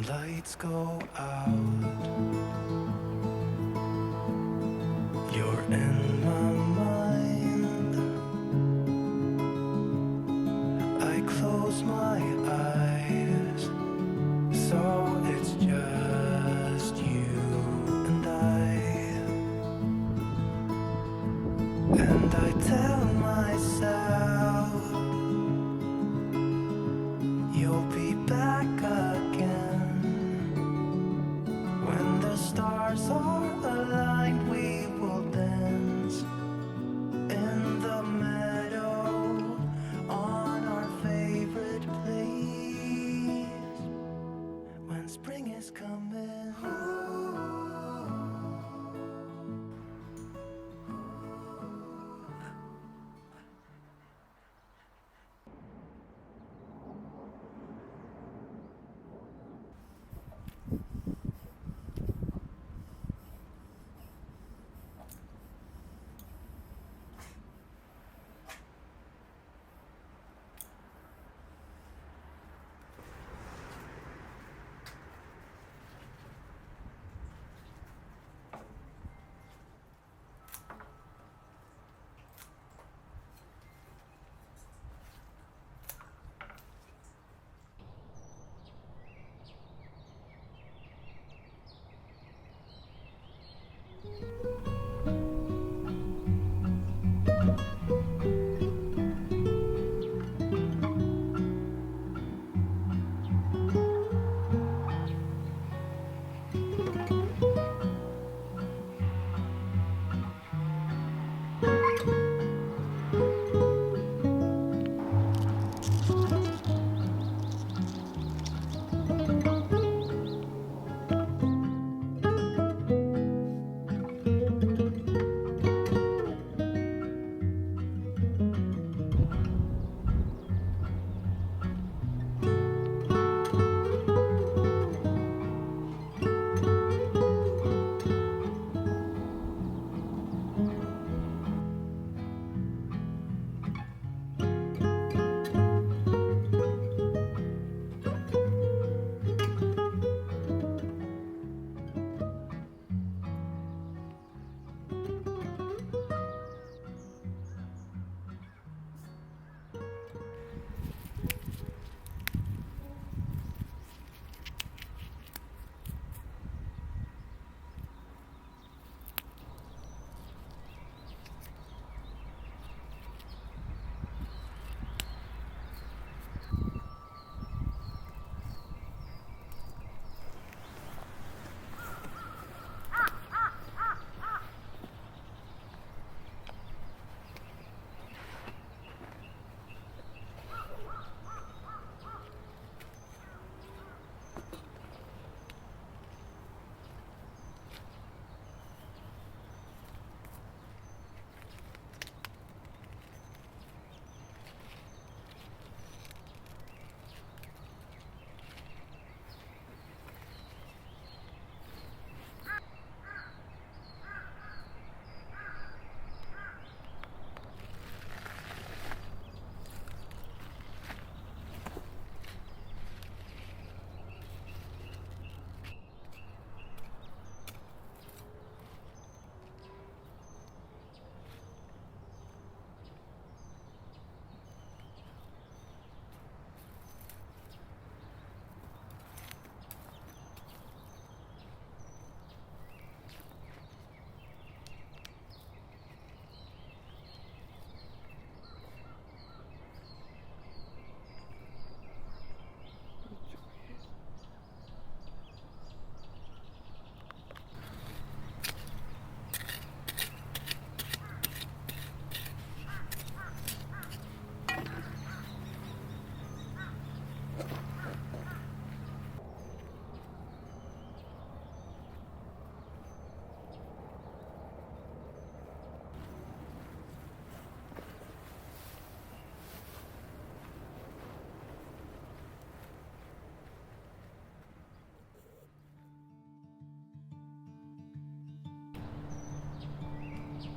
Lights go out, you're in my mind. I close my eyes, so it's just you and I tell myself you'll be back again. When the stars are aligned, we will dance in the meadow on our favorite place. When spring is coming.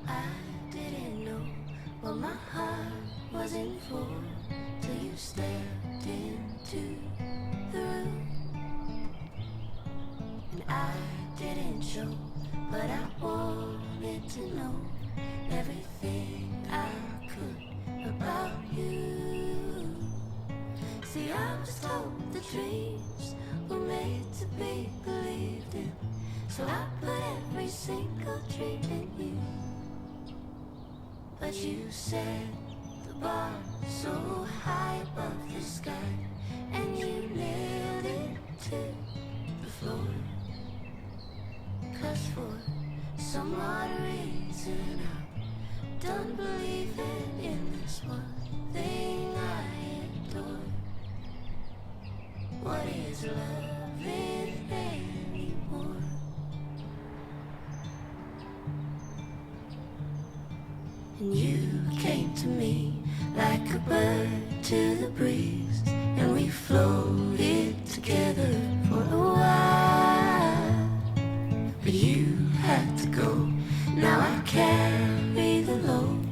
I didn't know what my heart was in for till you stepped into the room. And I didn't show, but I wanted to know everything I could about you. See, I was told the dreams were made to be believed in, so I put every single dream in you. But you set the bar so high above the sky, and you nailed it to the floor. 'Cause for some odd reason I'm done believing in this one thing I adore. What is loving anymore? And you came to me like a bird to the breeze, and we floated together for a while. But you had to go, now I carry the load.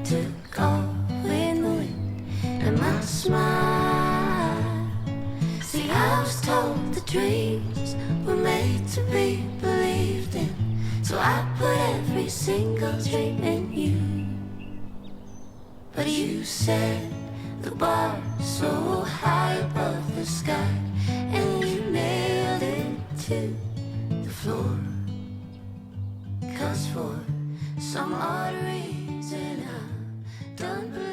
Took off in the wind and my smile. See, I was told the dreams were made to be believed in, so I put every single dream in you. But you set the bar so high above the sky, and you nailed it to the floor. 'Cause for some odd reason I'm done believing